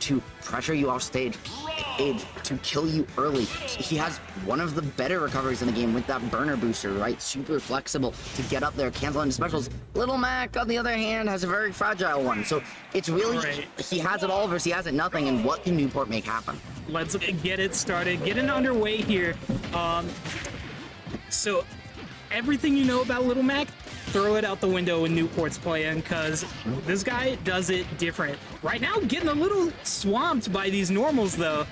to pressure you off stage, to kill you early. He has one of the better recoveries in the game with that burner booster, right? Super flexible to get up there, cancel into specials. Little Mac, on the other hand, has a very fragile one. So it's really, he has it all versus he has it nothing, and what can Newport make happen? Let's get it started, get it underway here. So everything you know about Little Mac, throw it out the window when Newport's playing, because this guy does it different. Right now, getting a little swamped by these normals, though.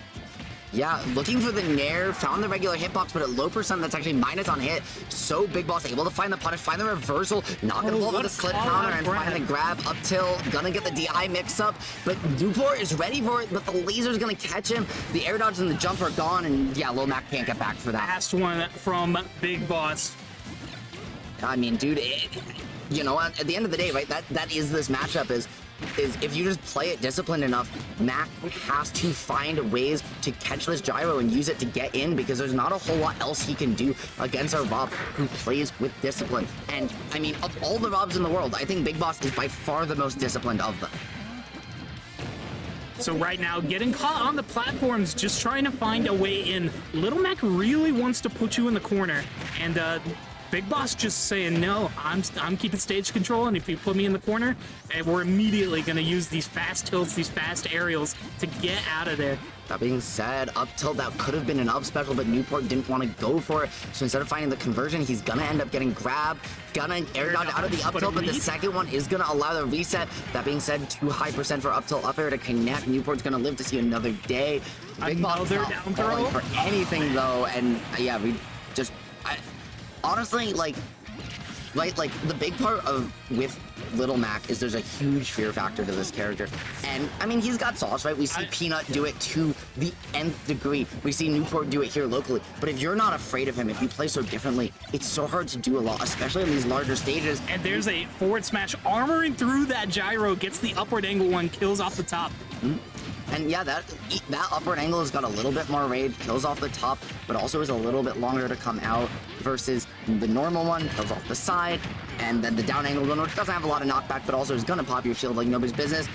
Yeah, looking for the nair, found the regular hitbox, but at low percent, that's actually minus on hit. So BigBoss able to find the punish, find the reversal, not gonna pull over the slip counter and find the grab up till, gonna get the DI mix up, but Newport is ready for it, but the laser's gonna catch him. The air dodge and the jump are gone, and yeah, Lil Mac can't get back for that. Last one from BigBoss. I mean, dude, you know, at the end of the day, right, that is this matchup is if you just play it disciplined enough, Mac has to find ways to catch this gyro and use it to get in, because there's not a whole lot else he can do against a Rob who plays with discipline. And, I mean, of all the Robs in the world, I think BigBoss is by far the most disciplined of them. So right now, getting caught on the platforms, just trying to find a way in. Little Mac really wants to put you in the corner, and BigBoss just saying, no, I'm keeping stage control, and if you put me in the corner, we're immediately going to use these fast tilts, these fast aerials to get out of there. That being said, up tilt, that could have been an up special, but Newport didn't want to go for it. So instead of finding the conversion, he's going to end up getting grabbed, gonna air dodge out of the up tilt, but the second one is going to allow the reset. That being said, too high percent for up tilt up air to connect. Newport's going to live to see another day. BigBoss not falling for anything, though, and yeah, we just... honestly, like the big part of with Little Mac is there's a huge fear factor to this character, and I mean he's got sauce, right? We see Peanut do it to the nth degree. We see Newport do it here locally. But if you're not afraid of him, if you play so differently, it's so hard to do a lot, especially on these larger stages. And there's a forward smash armoring through that gyro, gets the upward angle one, kills off the top. And yeah, that upward angle has got a little bit more raid, kills off the top, but also is a little bit longer to come out versus the normal one, kills off the side, and then the down angle one, which doesn't have a lot of knockback, but also is gonna pop your shield like nobody's business.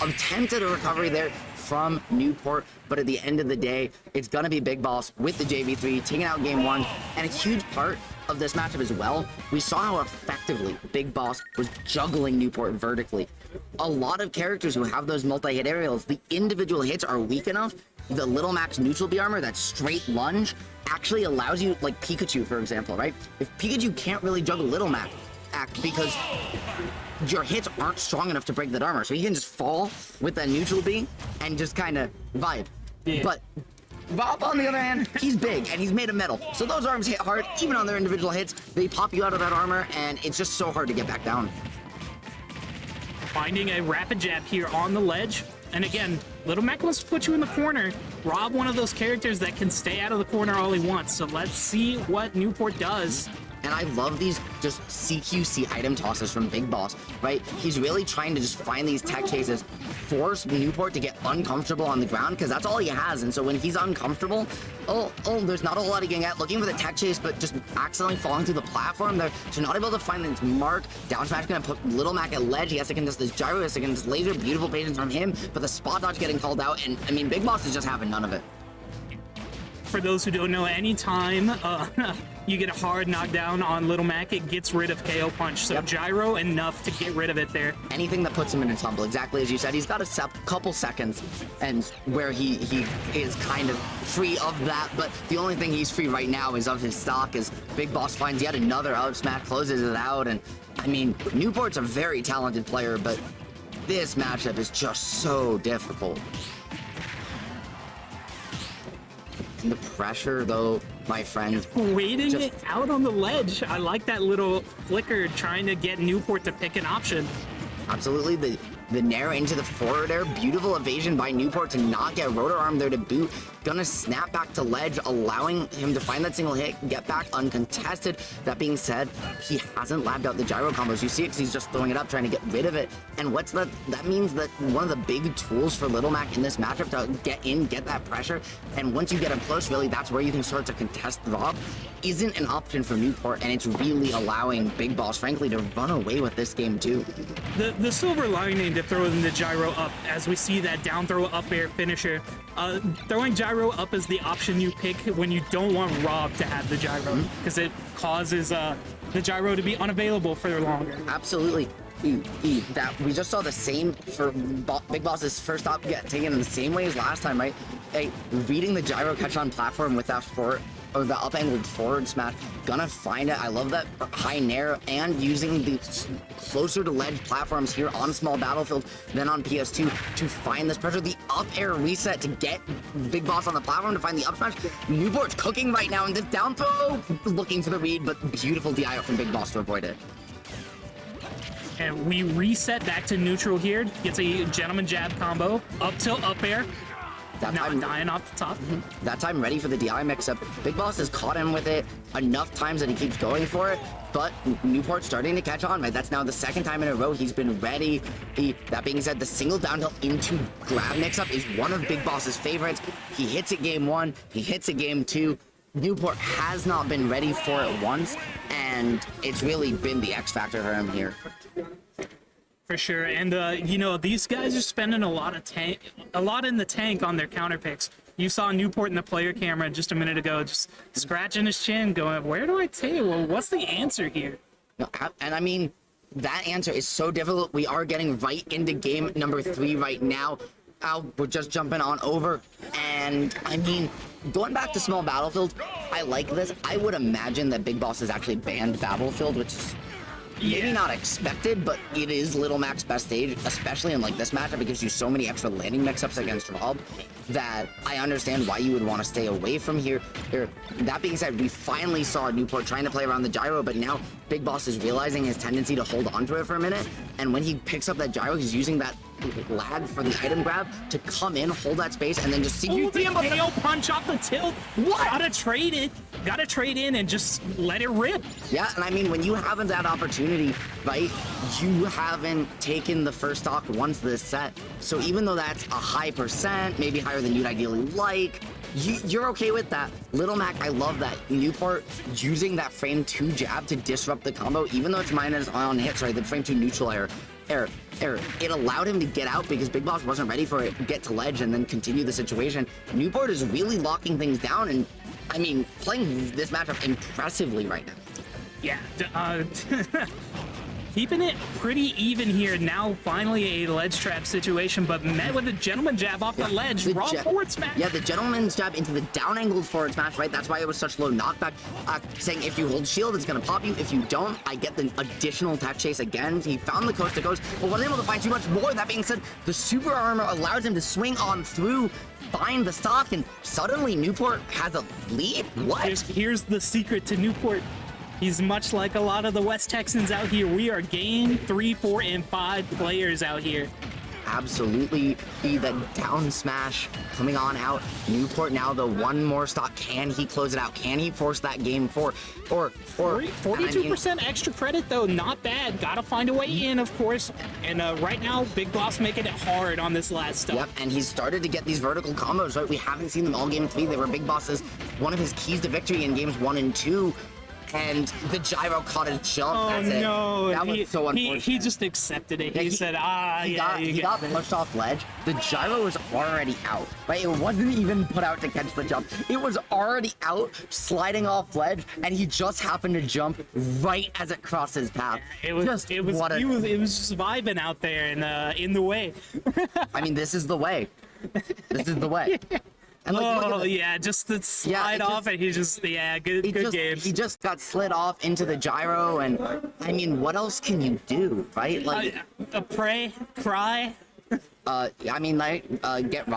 Attempted a recovery there from Newport, but at the end of the day, it's gonna be BigBoss with the JV3 taking out game one, and a huge part of this matchup as well, we saw how effectively BigBoss was juggling Newport vertically. A lot of characters who have those multi-hit aerials, the individual hits are weak enough. The Little Mac's neutral B armor, that straight lunge, actually allows you, like Pikachu, for example, right? If Pikachu can't really juggle Little Mac, because your hits aren't strong enough to break that armor, so he can just fall with that neutral B and just kind of vibe. Yeah. But Bob, on the other hand, he's big and he's made of metal, so those arms hit hard. Even on their individual hits, they pop you out of that armor, and it's just so hard to get back down. Finding a rapid jab here on the ledge, and again, Little Mac wants to put you in the corner. Rob, one of those characters that can stay out of the corner all he wants, so let's see what Newport does. And I love these just CQC item tosses from BigBoss, right? He's really trying to just find these tech chases, force Newport to get uncomfortable on the ground, because that's all he has. And so when he's uncomfortable, there's not a whole lot of getting at. Looking for the tech chase, but just accidentally falling through the platform. They're not able to find his mark. Down smash gonna put Little Mac at ledge. He has to contest this gyro, he has to contest laser. Beautiful patience from him, but the spot dodge getting called out. And I mean, BigBoss is just having none of it. For those who don't know, anytime you get a hard knockdown on Little Mac, it gets rid of KO punch. So gyro enough to get rid of it there. Anything that puts him in a tumble, exactly as you said. He's got a couple seconds and where he is kind of free of that, but the only thing he's free right now is of his stock, as BigBoss finds yet another up smash, closes it out. And I mean, Newport's a very talented player, but this matchup is just so difficult. The pressure, though, my friend. Waiting it out on the ledge. I like that little flicker trying to get Newport to pick an option. Absolutely. The nair into the forward air. Beautiful evasion by Newport to not get rotor arm there to boot. Gonna snap back to ledge, allowing him to find that single hit, get back uncontested. That being said, he hasn't labbed out the gyro combos. You see it because he's just throwing it up, trying to get rid of it. And what's that? That means that one of the big tools for Little Mac in this matchup to get in, get that pressure, and once you get him close, really, that's where you can start to contest Rob, isn't an option for Newport, and it's really allowing BigBoss, frankly, to run away with this game too. The silver lining to throw in the gyro up, as we see that down throw up air finisher. Throwing gyro up is the option you pick when you don't want Rob to have the gyro, because it causes the gyro to be unavailable for longer. Absolutely. That we just saw the same for Big Boss's first stop get taken in the same way as last time, right? Hey, reading the gyro catch on platform with that forward or the up angled forward smash, gonna find it. I love that high nair and using the closer to ledge platforms here on small battlefield than on PS2 to find this pressure. The up air reset to get Big Boss on the platform to find the up smash. Newport's cooking right now, and this down throw looking for the read, but beautiful DI from Big Boss to avoid it. And we reset back to neutral here. Gets a gentleman jab combo. Up tilt, up air. That Not time, dying off the top. that time ready for the DI mix-up. Big Boss has caught him with it enough times that he keeps going for it, but Newport's starting to catch on, right? That's now the second time in a row he's been ready. That being said, the single down tilt into grab mix-up is one of Big Boss's favorites. He hits it game one, he hits it game two. Newport has not been ready for it once, and it's really been the X factor for him here. For sure, and you know, these guys are spending a lot in the tank on their counter picks. You saw Newport in the player camera just a minute ago, just scratching his chin, going, "Where do I take? Well, what's the answer here?" No, and I mean, that answer is so difficult. We are getting right into game number 3 right now. We're just jumping on over, and I mean, going back to small battlefield, I like this. I would imagine that Big Boss has actually banned battlefield, which is maybe not expected, but it is Little Mac's best stage, especially in like this matchup. It gives you so many extra landing mix-ups against Rob that I understand why you would want to stay away from here. That being said, we finally saw Newport trying to play around the gyro, but now Big Boss is realizing his tendency to hold onto it for a minute, and when he picks up that gyro, he's using that lag for the item grab to come in, hold that space, and then just see Oh, the KO punch off the tilt. What? Gotta trade it. Gotta trade in and just let it rip. Yeah, and I mean, when you haven't that opportunity, right, you haven't taken the first stock once this set. So even though that's a high percent, maybe higher than you'd ideally like, you're okay with that. Little Mac, I love that. Newport using that frame 2 jab to disrupt the combo, even though it's minus on hits, right, the frame 2 neutral error. It allowed him to get out because Big Boss wasn't ready for it, get to ledge, and then continue the situation. Newport is really locking things down, and I mean, playing this matchup impressively right now. Yeah, keeping it pretty even here. Now, finally a ledge trap situation, but met with a gentleman jab off the ledge. Raw forward smash. Yeah, the gentleman's jab into the down angled forward smash, right? That's why it was such low knockback. Saying if you hold shield, it's going to pop you. If you don't, I get the additional attack chase again. He found the coast to coast, but wasn't able to find too much more. That being said, the super armor allows him to swing on through, find the stock, and suddenly Newport has a lead? What? Here's the secret to Newport. He's much like a lot of the West Texans out here. We are game 3, 4, and 5 players out here. Absolutely. The down smash coming on out. Newport now the one more stock. Can he close it out? Can he force that game 4? Or 42% extra credit though, not bad. Gotta find a way in, of course. And right now, Big Boss making it hard on this last stop. Yep, and he's started to get these vertical combos, right? We haven't seen them all game 3. They were Big Boss's, one of his keys to victory in games 1 and 2. And the gyro caught his jump. Oh That's no! It. That was so unfortunate. He just accepted it. Yeah, he said, he got pushed off ledge. The gyro was already out, right? It wasn't even put out to catch the jump. It was already out, sliding off ledge, and he just happened to jump right as it crossed his path. It was just vibing out there and in the way. I mean, this is the way. This is the way. And like, yeah, just the slide off, and he just, good games. He just got slid off into the gyro, and I mean, what else can you do, right? Like, pray, cry. I mean, like, get